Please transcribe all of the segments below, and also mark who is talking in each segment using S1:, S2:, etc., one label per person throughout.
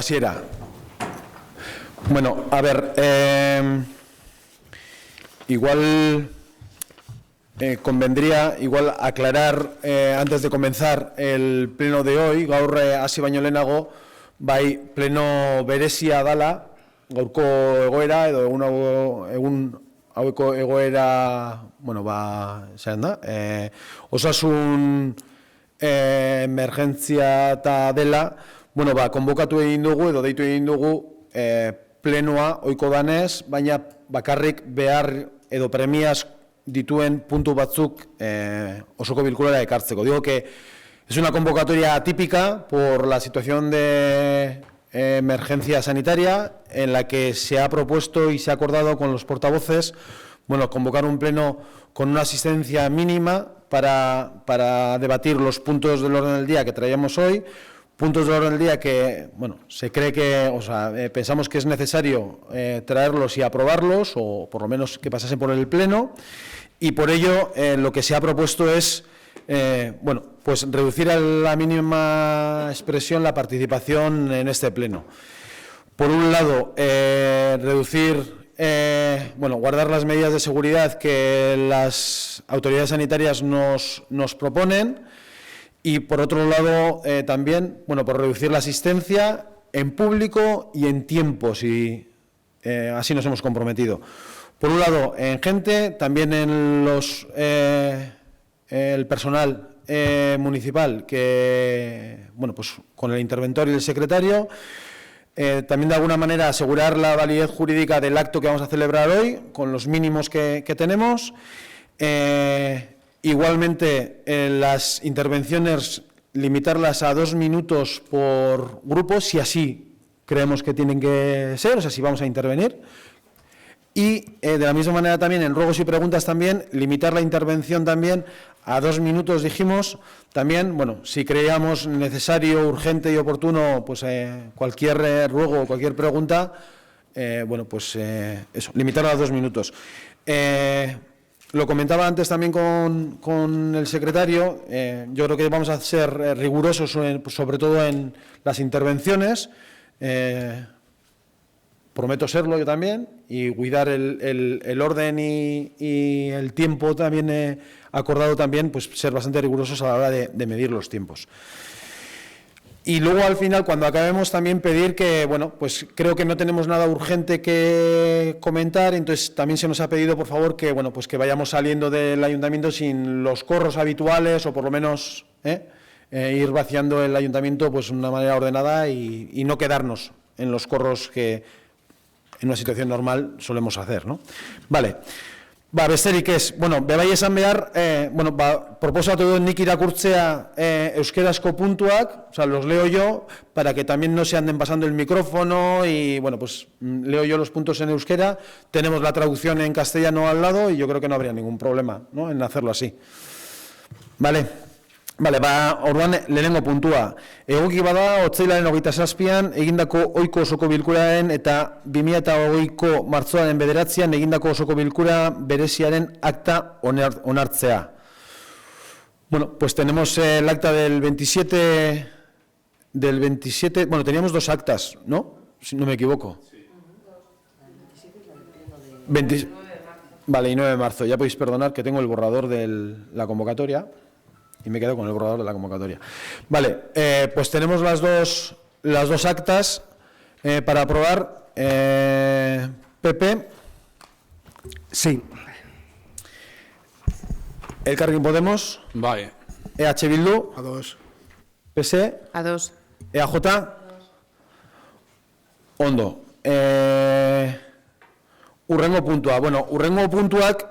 S1: hasiera. Bueno, a ver, igual convendría aclarar antes de comenzar el pleno de hoy, gaur hasi baino lehenago, bai pleno berezia dala, gaurko egoera edo egun haueko egoera, bueno, zein da, osasun emergentzia eta dela, bueno, konbokatu egin dugu edo deitu egin dugu plenoa ohiko danez, baina bakarrik behar edo premiaz dituen puntu batzuk osoko bilkurara ekartzeko. Digo que es una convocatoria atípica por la situación de emergencia sanitaria en la que se ha propuesto y se ha acordado con los portavoces, bueno, convocar un pleno con una asistencia mínima para debatir los puntos del orden del día que traíamos hoy, puntos del orden del día que, bueno, se cree que, o sea, pensamos que es necesario traerlos y aprobarlos, o por lo menos que pasasen por el pleno, y por ello lo que se ha propuesto es, bueno, pues reducir a la mínima expresión la participación en este pleno. Por un lado, reducir, bueno, guardar las medidas de seguridad que las autoridades sanitarias nos proponen, y por otro lado también, bueno, por reducir la asistencia en público y en tiempos, y así nos hemos comprometido. Por un lado en gente, también en el personal municipal, que, bueno, pues con el interventor y el secretario, también de alguna manera asegurar la validez jurídica del acto que vamos a celebrar hoy, con los mínimos que tenemos. Igualmente, las intervenciones, limitarlas a 2 minutos por grupo, si así creemos que tienen que ser, o sea, si vamos a intervenir. Y de la misma manera también, en ruegos y preguntas también, limitar la intervención también a 2 minutos, dijimos. También, bueno, si creíamos necesario, urgente y oportuno, pues cualquier ruego o cualquier pregunta, bueno, pues eso, limitarlo a 2 minutos. Lo comentaba antes también con el secretario, yo creo que vamos a ser rigurosos sobre todo en las intervenciones, prometo serlo yo también, y cuidar el orden y el tiempo también acordado también, pues ser bastante rigurosos a la hora de medir los tiempos. Y luego al final, cuando acabemos, también pedir que, bueno, pues creo que no tenemos nada urgente que comentar, entonces también se nos ha pedido, por favor, que, bueno, pues que vayamos saliendo del ayuntamiento sin los corros habituales, o por lo menos ir vaciando el ayuntamiento pues de una manera ordenada y no quedarnos en los corros que en una situación normal solemos hacer, ¿no? Vale. Besterik ez, bueno, bebai esan behar, bueno, proposatu dut nik irakurtzea euskerazko puntuak, o sea, los leo yo, para que también no se anden pasando el micrófono, y bueno, pues leo yo los puntos en euskera, tenemos la traducción en castellano al lado, y yo creo que no habría ningún problema, ¿no?, en hacerlo así. Vale. Vale, orduan lehenengo puntua. Egoki bada, otsailaren 27an egindako ohiko osoko bilkuraren eta 2020ko martxoaren 9an egindako osoko bilkura bereziaren akta onartzea. Bueno, pues tenemos el acta del 27, bueno, teníamos 2 actas, ¿no? Si no me equivoco. Sí. 29 de marzo. Vale, y 9 de marzo. Ya podéis perdonar que tengo el borrador de la convocatoria. Y me quedo con el borrador de la convocatoria. Vale, pues tenemos las dos actas para aprobar. Pepe.
S2: Sí.
S1: Elkarrekin Podemos.
S3: Bai.
S1: EH Bildu.
S2: A2.
S1: PS.
S4: A2.
S1: EAJ. Ondo. Urrengo puntua. Bueno, urrengo puntuak...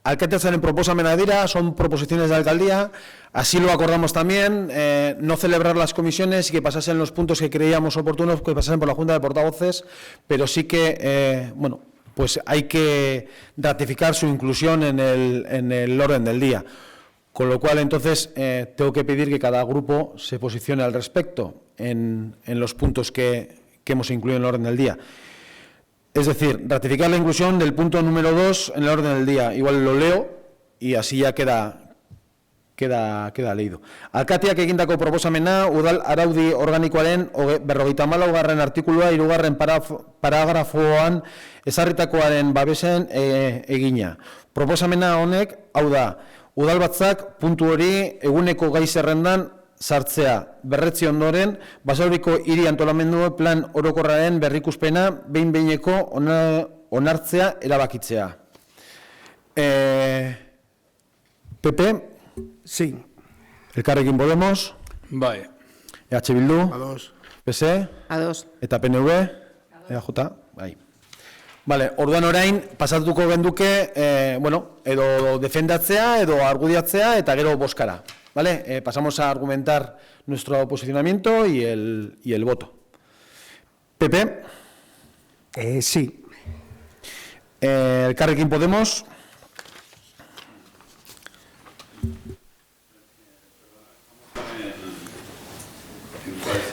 S1: Alkatetzaren proposamena dira, son proposiciones de alcaldía, así lo acordamos también, no celebrar las comisiones y que pasasen los puntos que creíamos oportunos, que pasasen por la Junta de Portavoces, pero sí que, bueno, pues hay que ratificar su inclusión en el orden del día. Con lo cual, entonces, tengo que pedir que cada grupo se posicione al respecto en los puntos que hemos incluido en el orden del día. Es decir, ratificar la inclusión del punto número 2 en el orden del día. Igual lo leo y así ya queda queda leído. Alkateak egindako proposamena udal araudi organikoaren 54. artikulua 3. paragrafoan ezarritakoaren babesen egina. Proposamena honek, hau da, udalbatzak puntu hori eguneko gai zerrendan sartzea. Berretzi ondoren, Basauriko hiri antolamendu plan orokorraren berrikuspena behin-behineko onartzea erabakitzea. PP?
S2: Sí.
S1: Elkarrekin Podemos?
S3: Bai.
S1: EH Bildu?
S2: Ados.
S1: PS?
S4: Ados.
S1: Eta PNV? EJ? Bai. Vale, orduan orain, pasatuko genduke, edo defendatzea, edo argudiatzea, eta gero boskara. Vale, pasamos a argumentar nuestro posicionamiento y el voto. PP?
S2: Sí.
S1: Elkarrekin Podemos?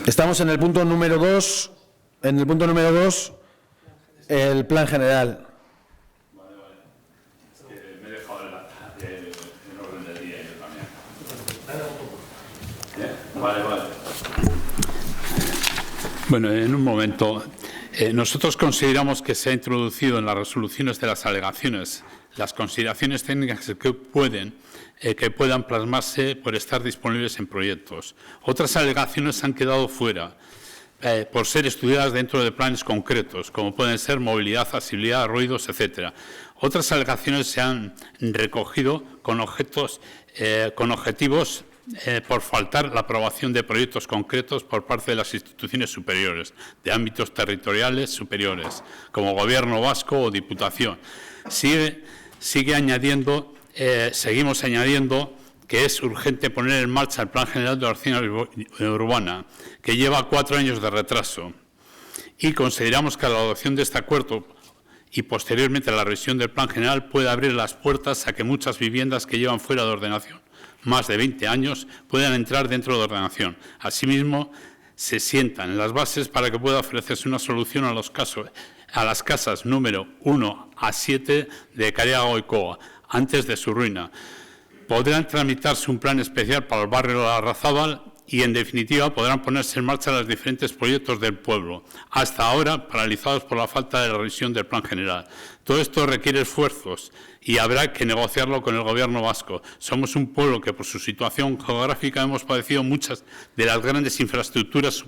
S1: Estamos en el punto número 2. En el punto número 2, el plan general.
S3: Vale. Es que me he dejado el orden del día yo también. Vale. Bueno, en un momento. Nosotros consideramos que se ha introducido en las resoluciones de las alegaciones las consideraciones técnicas que puedan plasmarse por estar disponibles en proyectos. Otras alegaciones han quedado fuera por ser estudiadas dentro de planes concretos, como pueden ser movilidad, accesibilidad, ruidos, etc. Otras alegaciones se han recogido con objetivos por faltar la aprobación de proyectos concretos por parte de las instituciones superiores, de ámbitos territoriales superiores, como Gobierno vasco o Diputación. Seguimos añadiendo que es urgente poner en marcha el Plan General de Ordenación Urbana, que lleva 4 años de retraso. Y consideramos que la adopción de este acuerdo y posteriormente la revisión del Plan General puede abrir las puertas a que muchas viviendas que llevan fuera de ordenación más de 20 años puedan entrar dentro de ordenación. Asimismo, se sientan las bases para que pueda ofrecerse una solución a las casas número 1 a 7 de Cariago-Oikoa, antes de su ruina. Podrán tramitarse un plan especial para el barrio de Larrazábal y, en definitiva, podrán ponerse en marcha los diferentes proyectos del pueblo, hasta ahora paralizados por la falta de la revisión del Plan General. Todo esto requiere esfuerzos y habrá que negociarlo con el Gobierno vasco. Somos un pueblo que, por su situación geográfica, hemos padecido muchas de las grandes infraestructuras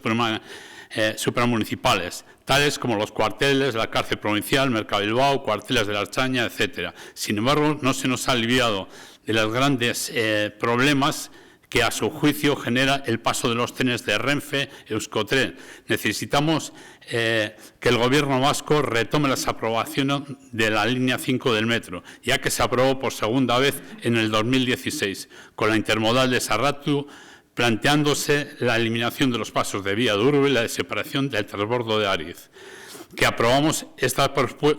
S3: supramunicipales, tales como los cuarteles, la cárcel provincial, Mercado Bilbao, cuarteles de la Archaña, etc. Sin embargo, no se nos ha aliviado de los grandes problemas que a su juicio genera el paso de los trenes de Renfe, Euskotren. Necesitamos que el Gobierno vasco retome las aprobaciones de la línea 5 del metro, ya que se aprobó por segunda vez en el 2016, con la intermodal de Sarratu, planteándose la eliminación de los pasos de vía de Urbe y la separación del transbordo de Ariz. Que aprobamos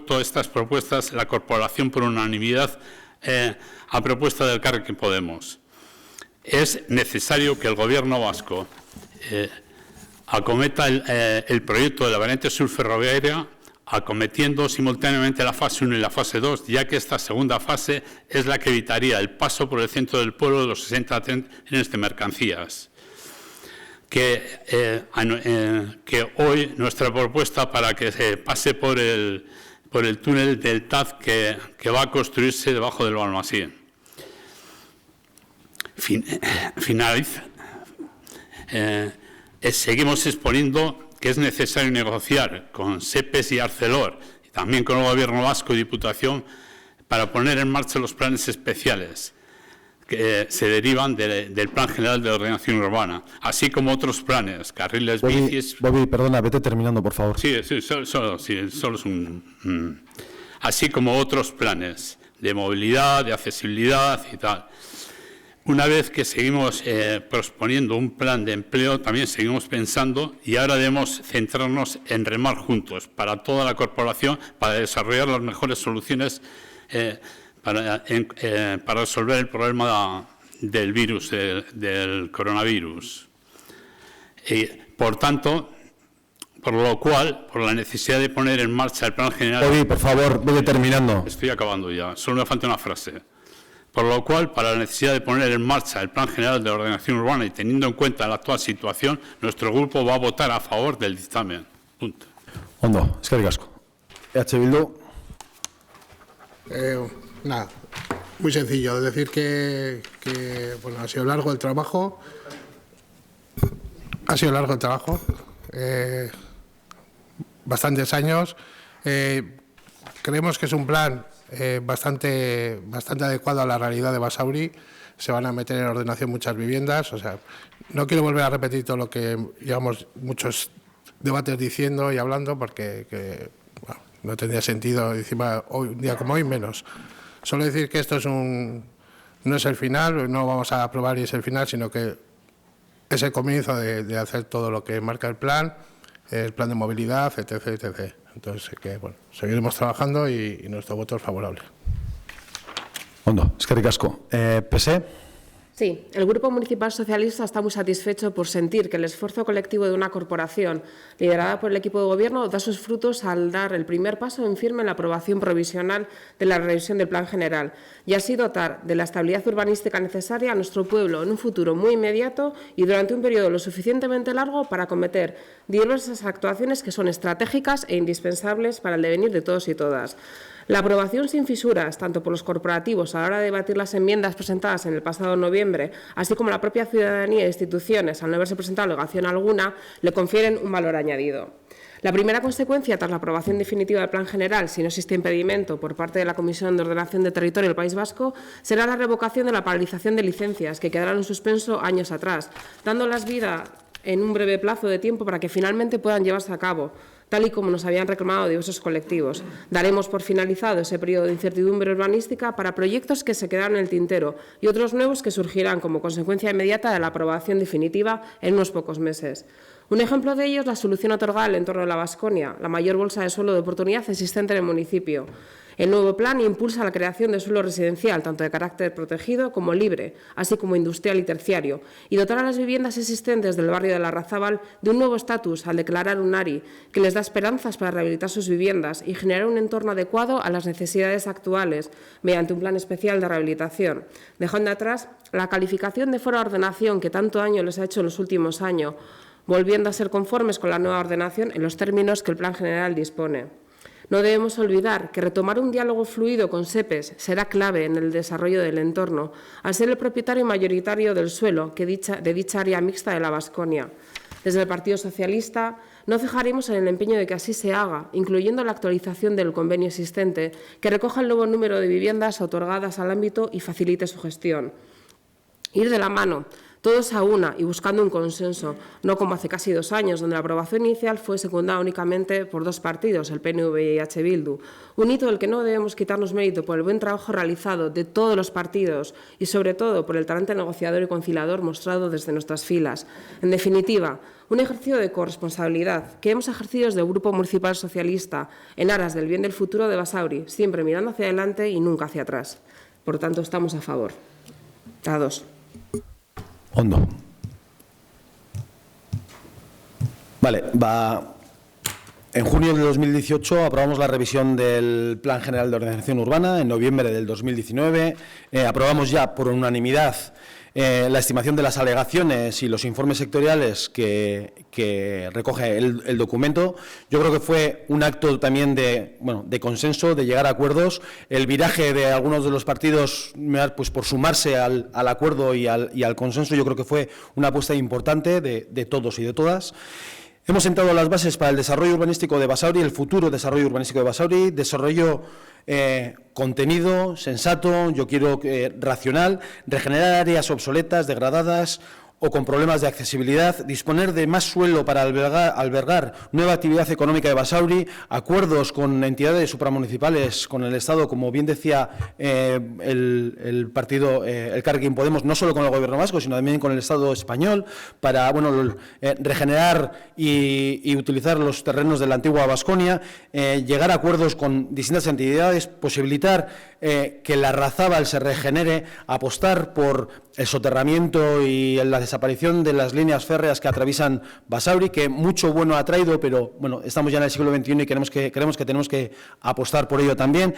S3: todas estas propuestas, la corporación por unanimidad a propuesta del Elkarrekin Podemos. Es necesario que el Gobierno vasco acometa el proyecto de la variante sur ferroviaria, acometiendo simultáneamente la fase 1 y la fase 2, ya que esta segunda fase es la que evitaría el paso por el centro del pueblo de los 60 trenes de mercancías. Que hoy nuestra propuesta para que se pase por el túnel del TAZ que va a construirse debajo del Balmasín. Seguimos exponiendo que es necesario negociar con SEPES y Arcelor, y también con el Gobierno vasco y Diputación, para poner en marcha los planes especiales que se derivan del Plan General de Ordenación Urbana, así como otros planes, carriles bicis...
S1: Bobby, perdona, vete terminando, por favor.
S3: Sí, solo es un... Así como otros planes de movilidad, de accesibilidad y tal. Una vez que seguimos proponiendo un plan de empleo, también seguimos pensando y ahora debemos centrarnos en remar juntos para toda la corporación, para desarrollar las mejores soluciones para resolver el problema del virus, del coronavirus. Por tanto, por lo cual, por la necesidad de poner en marcha el Plan General...
S1: Bobby, por favor, vete terminando.
S3: Estoy acabando ya, solo me falta una frase. Por lo cual, para la necesidad de poner en marcha el Plan General de Ordenación Urbana y teniendo en cuenta la actual situación, nuestro grupo va a votar a favor del dictamen. Punto.
S1: Ondo, eskerrik asko. Bildu.
S4: Nada, muy sencillo. Decir que bueno, ha sido largo el trabajo. Bastantes años. Creemos que es un plan bastante adecuado a la realidad de Basauri. Se van a meter en ordenación muchas viviendas. O sea, no quiero volver a repetir todo lo que llevamos muchos debates diciendo y hablando, porque bueno, no tendría sentido, encima hoy, un día como hoy menos. Solo decir que esto no es el final, no vamos a aprobar y es el final, sino que es el comienzo de hacer todo lo que marca el plan de movilidad, etc. Entonces, que bueno, seguiremos trabajando y nuestro voto es favorable.
S1: Ondo, eskerrik asko. ¿PSE?
S5: Sí, el Grupo Municipal Socialista está muy satisfecho por sentir que el esfuerzo colectivo de una corporación liderada por el equipo de gobierno da sus frutos al dar el primer paso en firme en la aprobación provisional de la revisión del Plan General y así dotar de la estabilidad urbanística necesaria a nuestro pueblo en un futuro muy inmediato y durante un periodo lo suficientemente largo para acometer diversas actuaciones que son estratégicas e indispensables para el devenir de todos y todas. La aprobación sin fisuras, tanto por los corporativos a la hora de debatir las enmiendas presentadas en el pasado noviembre, así como la propia ciudadanía e instituciones, al no haberse presentado alegación alguna, le confieren un valor añadido. La primera consecuencia, tras la aprobación definitiva del Plan General, si no existe impedimento por parte de la Comisión de Ordenación de Territorio del País Vasco, será la revocación de la paralización de licencias, que quedaron en suspenso años atrás, dándolas vida en un breve plazo de tiempo para que finalmente puedan llevarse a cabo, tal y como nos habían reclamado diversos colectivos. Daremos por finalizado ese periodo de incertidumbre urbanística para proyectos que se quedaron en el tintero y otros nuevos que surgirán como consecuencia inmediata de la aprobación definitiva en unos pocos meses. Un ejemplo de ello es la solución otorgada al entorno de la Baskonia, la mayor bolsa de suelo de oportunidad existente en el municipio. El nuevo plan impulsa la creación de suelo residencial, tanto de carácter protegido como libre, así como industrial y terciario, y dotar a las viviendas existentes del barrio de Larrazábal de un nuevo estatus al declarar un ARI, que les da esperanzas para rehabilitar sus viviendas y generar un entorno adecuado a las necesidades actuales, mediante un plan especial de rehabilitación, dejando atrás la calificación de fuera de ordenación que tanto daño les ha hecho en los últimos años, volviendo a ser conformes con la nueva ordenación en los términos que el Plan General dispone. No debemos olvidar que retomar un diálogo fluido con SEPES será clave en el desarrollo del entorno, al ser el propietario mayoritario del suelo de dicha área mixta de la Baskonia. Desde el Partido Socialista no cejaremos en el empeño de que así se haga, incluyendo la actualización del convenio existente, que recoja el nuevo número de viviendas otorgadas al ámbito y facilite su gestión. Ir de la mano, todos a una y buscando un consenso, no como hace casi 2 años, donde la aprobación inicial fue secundada únicamente por 2 partidos, el PNV y H. Bildu. Un hito del que no debemos quitarnos mérito por el buen trabajo realizado de todos los partidos y, sobre todo, por el talante negociador y conciliador mostrado desde nuestras filas. En definitiva, un ejercicio de corresponsabilidad que hemos ejercido desde el Grupo Municipal Socialista en aras del bien del futuro de Basauri, siempre mirando hacia adelante y nunca hacia atrás. Por lo tanto, estamos a favor. A 2.
S1: Ondo. Vale, en junio de 2018 aprobamos la revisión del Plan General de Ordenación Urbana, en noviembre del 2019. Aprobamos ya por unanimidad la estimación de las alegaciones y los informes sectoriales que recoge el documento. Yo creo que fue un acto también de consenso, de llegar a acuerdos. El viraje de algunos de los partidos, pues por sumarse al acuerdo y al consenso, yo creo que fue una apuesta importante de todos y de todas. Hemos sentado las bases para el desarrollo urbanístico de Basauri, el futuro desarrollo urbanístico de Basauri, desarrollo contenido, sensato, yo quiero racional, regenerar áreas obsoletas, degradadas o con problemas de accesibilidad, disponer de más suelo para albergar nueva actividad económica de Basauri, acuerdos con entidades supramunicipales, con el Estado, como bien decía el partido Elkarrekin Podemos, no solo con el Gobierno vasco, sino también con el Estado español, para regenerar y utilizar los terrenos de la antigua Baskonia, llegar a acuerdos con distintas entidades, posibilitar que la Larrazábal se regenere, apostar por el soterramiento y la desaparición de las líneas férreas que atraviesan Basauri, que mucho bueno ha traído, pero bueno, estamos ya en el siglo XXI y creemos que tenemos que apostar por ello también.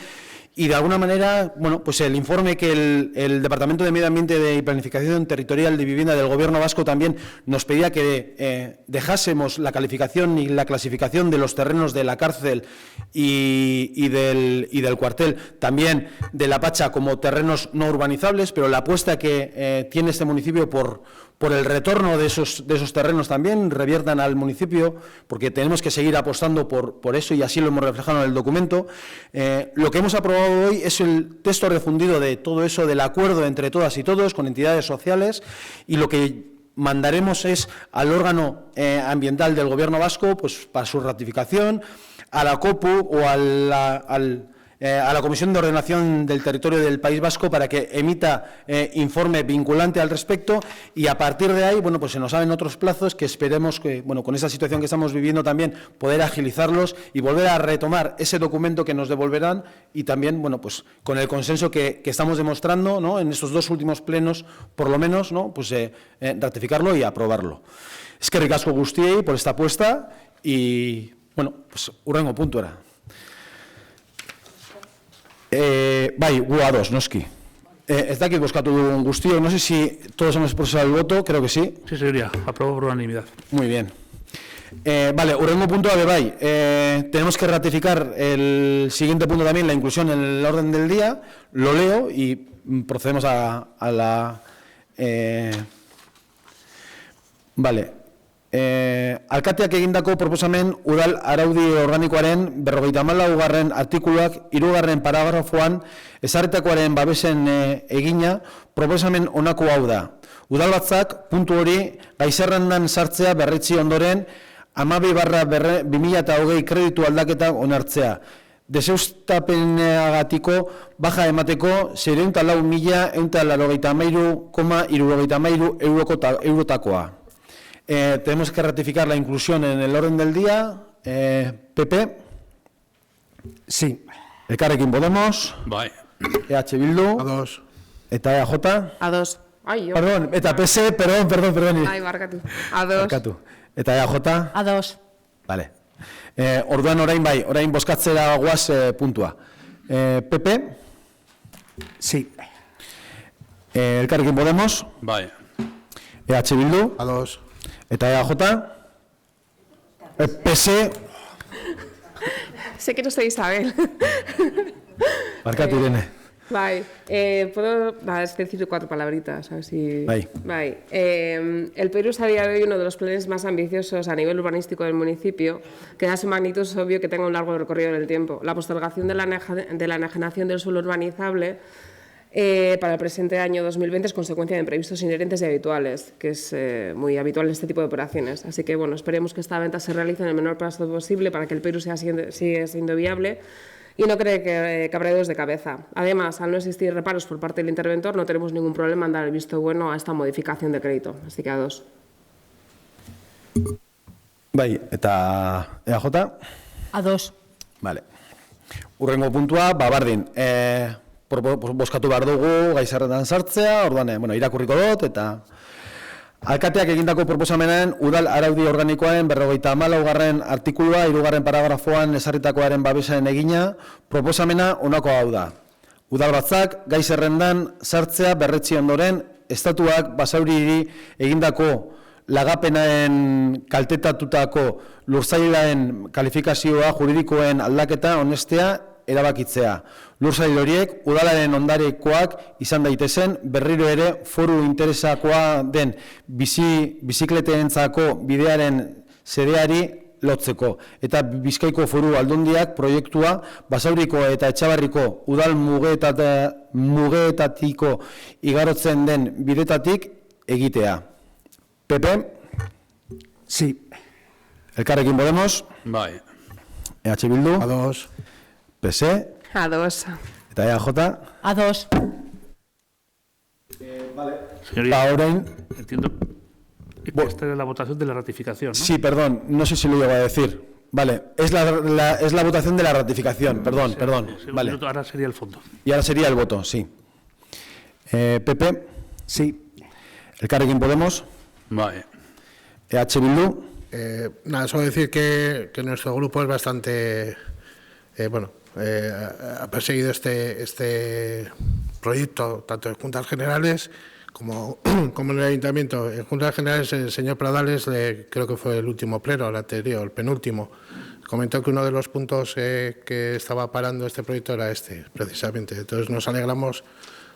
S1: y de alguna manera, bueno, pues el informe que el Departamento de Medio Ambiente y Planificación Territorial de Vivienda del Gobierno vasco también nos pedía que dejásemos la calificación y la clasificación de los terrenos de la cárcel y del cuartel, también de La Pacha, como terrenos no urbanizables, pero la apuesta que tiene este municipio por el retorno de esos terrenos también reviertan al municipio, porque tenemos que seguir apostando por eso, y así lo hemos reflejado en el documento. Lo que hemos aprobado hoy es el texto refundido de todo eso, del acuerdo entre todas y todos, con entidades sociales, y lo que mandaremos es al órgano ambiental del Gobierno vasco, pues para su ratificación, a la COPU o a la Comisión de Ordenación del Territorio del País Vasco, para que emita informe vinculante al respecto, y a partir de ahí, bueno, pues se nos abren otros plazos que esperemos que, bueno, con esa situación que estamos viviendo también, poder agilizarlos y volver a retomar ese documento que nos devolverán, y también, bueno, pues con el consenso que estamos demostrando, ¿no?, en estos 2 últimos plenos, por lo menos, ¿no?, pues ratificarlo y aprobarlo. Eskerrik asko guztiei por esta apuesta, y, bueno, pues hurrengo puntuara. Bai, gu ados, noski. Ez dakit bozkatu dugun guztio, no sé si todos hemos expresado el voto, creo que sí.
S6: Sí, señoría, aprobado por unanimidad.
S1: Muy bien. Vale, hurrengo puntua de bai. Tenemos que ratificar el siguiente punto también, la inclusión en el orden del día. Lo leo y procedemos a la... Vale. Alkateak egindako proposamen udal araudi organikoaren 54. artikuluak 3. paragrafoan ezarritakoaren babesen egina proposamen honako hau da. Udalbatzak puntu hori gaizerrendan sartzea berretsi ondoren 12/2020 kreditu aldaketa onartzea. Deseustapenagatiko baja emateko 604.193,73 eurotakoa. Tenemos que ratificar la inclusión en el orden del día. PP.
S2: Sí.
S1: Elkarrekin Podemos.
S3: Bai.
S1: EH Bildu.
S4: A2.
S1: Eta EJ.
S5: A2. Ay, yo.
S1: Perdón, eta PS, perdón.
S5: Ay, barkatu. A2.
S1: Barkatu. Eta EJ.
S7: A2.
S1: Vale. Orduan orain bozkatzera goaz puntua. PP.
S2: Sí.
S1: Elkarrekin Podemos.
S3: Bai.
S1: EH Bildu.
S4: A2.
S1: Eta EJ. PS.
S5: Sé que no soy Isabel.
S1: Barkatu Irene.
S5: Bai, puedo decir 4 palabritas, a ver si...
S1: Bai.
S5: El Perus a día de hoy uno de los planes más ambiciosos a nivel urbanístico del municipio, que da su magnitud es obvio que tenga un largo recorrido en el tiempo. La postergación de la enajenación del suelo urbanizable para el presente año 2020 es consecuencia de imprevistos inherentes y habituales, que es muy habitual en este tipo de operaciones. Así que, bueno, esperemos que esta venta se realice en el menor plazo posible para que el Perus siga siendo viable y no cree que habrá dedos de cabeza. Además, al no existir reparos por parte del interventor, no tenemos ningún problema en dar el visto bueno a esta modificación de crédito. Así que A2.
S1: Bai, eta EJ?
S7: A2.
S1: Vale. Hurrengo puntua, bardin. Bozkatu behar dugu gaizerretan sartzea, orduan, irakurriko dut, eta alkateak egindako proposamenaren udal araudi organikoaren 54. artikulua 3. paragrafoan ezarritakoaren babesaren egina, proposamena honako hau da. Udalbatzak gaizerrendan sartzea berretsi ondoren, estatuak Basauriri egindako lagapenaren kaltetatutako lursailaren kalifikazioa juridikoen aldaketa onestea erabakitzea. Lursail horiek udalaren ondarekoak izan daitezen, berriro ere foru interesakoa den bizikleteentzako bidearen zereari lotzeko. Eta Bizkaiko Foru Aldundiak proiektua Basauriko eta Etxabarriko udal mugeetatiko igarotzen den bidetatik egitea. PP?
S2: Sí.
S1: Elkarrekin Podemos?
S3: Bai.
S1: EH Bildu?
S4: A2.
S1: PS?
S5: A2.
S1: Eta EAJ?
S7: A2.
S6: Señoría,
S1: Orain,
S6: entiendo que esta es la votación de la ratificación, ¿no?
S1: sí, perdón, no sé si lo iba a decir. Vale, es la votación de la ratificación, perdón.
S6: Sí,
S1: Vale.
S6: Ahora sería el fondo.
S1: Y ahora sería el voto, sí. PP?
S2: Sí.
S1: Elkarrekin Podemos?
S3: Bai.
S1: EH Bildu?
S4: Nada, solo decir que nuestro grupo es bastante ha perseguido este proyecto tanto en Juntas Generales como en el Ayuntamiento. En Juntas Generales el señor Pradales, creo que fue el último pleno, el anterior, el penúltimo, comentó que uno de los puntos que estaba parando este proyecto era precisamente. Entonces nos alegramos,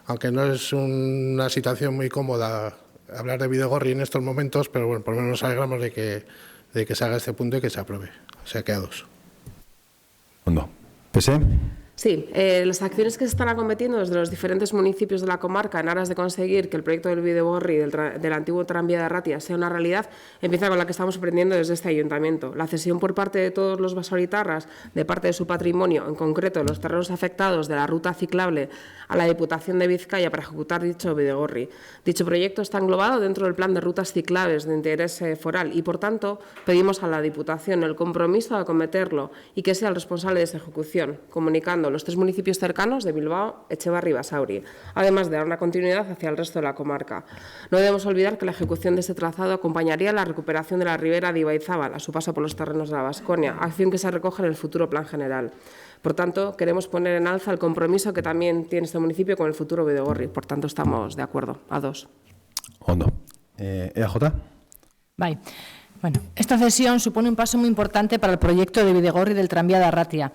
S4: aunque no es una situación muy cómoda hablar de Bidegorri en estos momentos, pero bueno, por lo menos nos alegramos de que se haga este punto y que se apruebe. O sea que a 2.
S1: Ondo. ¿Pese?
S5: Sí, las acciones que se están acometiendo desde los diferentes municipios de la comarca en aras de conseguir que el proyecto del Bidegorri del antiguo tranvía de Arratia sea una realidad empieza con la que estamos aprendiendo desde este ayuntamiento. La cesión por parte de todos los basauritarras de parte de su patrimonio, en concreto los terrenos afectados de la ruta ciclable a la Diputación de Vizcaya para ejecutar dicho Bidegorri. Dicho proyecto está englobado dentro del plan de rutas ciclables de interés foral y, por tanto, pedimos a la Diputación el compromiso de acometerlo y que sea el responsable de esa ejecución, comunicando los 3 municipios cercanos de Bilbao, Etxebarri y Basauri, además de dar una continuidad hacia el resto de la comarca. No debemos olvidar que la ejecución de este trazado acompañaría la recuperación de la ribera de Ibaizábal a su paso por los terrenos de la Baskonia, acción que se recoge en el futuro plan general. Por tanto, queremos poner en alza el compromiso que también tiene este municipio con el futuro Bidegorri. Por tanto, estamos de acuerdo. A 2.
S1: Ondo. EAJ.
S7: Bai. Bueno, esta cesión supone un paso muy importante para el proyecto de Bidegorri del tranvía de Arratia,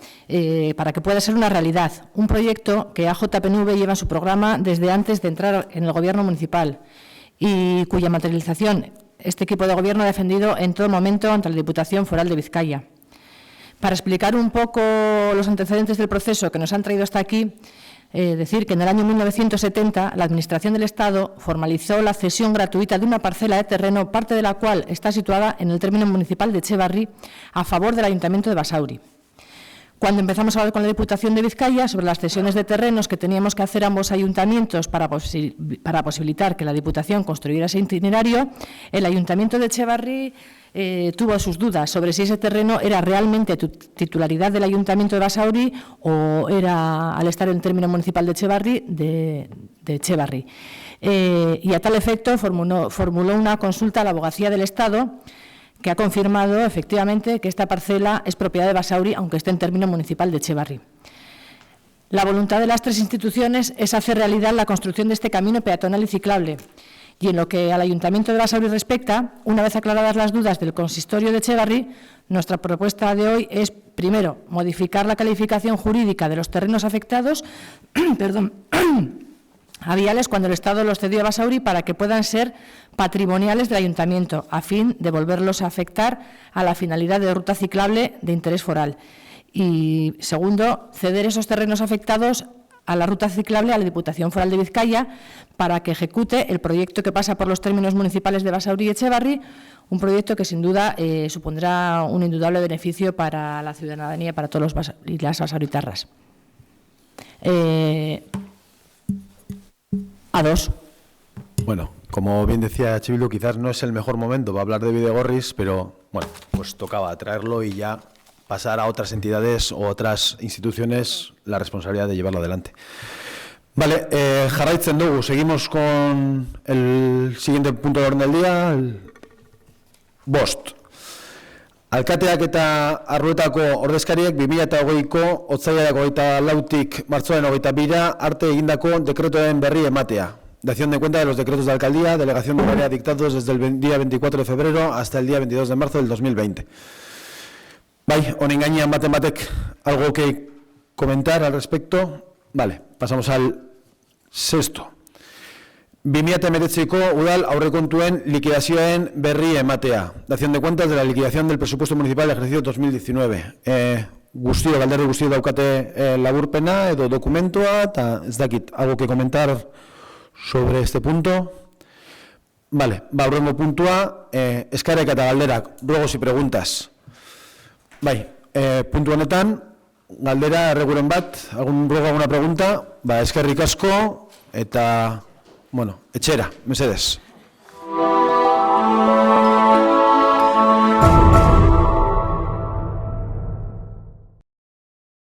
S7: para que pueda ser una realidad. Un proyecto que AJPNV lleva en su programa desde antes de entrar en el Gobierno municipal y cuya materialización este equipo de Gobierno ha defendido en todo momento ante la Diputación Foral de Vizcaya. Para explicar un poco los antecedentes del proceso que nos han traído hasta aquí, decir que en el año 1970 la Administración del Estado formalizó la cesión gratuita de una parcela de terreno, parte de la cual está situada en el término municipal de Etxebarri, a favor del Ayuntamiento de Basauri. Cuando empezamos a hablar con la Diputación de Vizcaya sobre las cesiones de terrenos que teníamos que hacer ambos ayuntamientos para posibilitar que la Diputación construyera ese itinerario, el Ayuntamiento de Etxebarri tuvo sus dudas sobre si ese terreno era realmente titularidad del Ayuntamiento de Basauri o era, al estar en el término municipal de Etxebarri, de Etxebarri. Y a tal efecto formuló una consulta a la Abogacía del Estado, que ha confirmado efectivamente que esta parcela es propiedad de Basauri, aunque esté en término municipal de Etxebarri. La voluntad de las 3 instituciones es hacer realidad la construcción de este camino peatonal y ciclable. Y en lo que al Ayuntamiento de Basauri respecta, una vez aclaradas las dudas del consistorio de Etxebarri, nuestra propuesta de hoy es, primero, modificar la calificación jurídica de los terrenos afectados a viales cuando el Estado los cedió a Basauri para que puedan ser patrimoniales del Ayuntamiento, a fin de volverlos a afectar a la finalidad de ruta ciclable de interés foral. Y, segundo, ceder esos terrenos afectados a la ruta ciclable a la Diputación Foral de Vizcaya para que ejecute el proyecto que pasa por los términos municipales de Basauri y Etxebarri, un proyecto que sin duda supondrá un indudable beneficio para la ciudadanía y para todos los y las basauritarras. A 2.
S1: Bueno, como bien decía Chivilu, quizás no es el mejor momento para hablar de Bidegorris, pero bueno, pues tocaba traerlo y ya pasar a otras entidades o otras instituciones la responsabilidad de llevarlo adelante. Vale, jarraitzen dugu, seguimos con el siguiente punto de orden del día, el 5. Alkateak eta Arruetako ordezkariek 2020ko otsailaren 24tik martxoaren 22 arte egindako dekretoen berri ematea. Dación de cuenta de los decretos de alcaldía, delegación de área dictados desde el día 24 de febrero hasta el día 22 de marzo del 2020. Bai, honen gainean batek algo que comentar al respecto. Vale, pasamos al 6. 2019ko udal aurrekontuen liquidazioen berri ematea. Dación de cuentas de la liquidación del presupuesto municipal del ejercicio 2019. Galderri guztio daukate laburpena edo dokumentua, eta ez dakit, algo que comentar sobre este punto. Vale, aurrengo puntua, eskarek eta galderak, ruegos y preguntas. Bai, puntu honetan, galdera erreguren bat, algún ruego, alguna pregunta, eskerrik asko, eta, bueno, etxera, mesedez.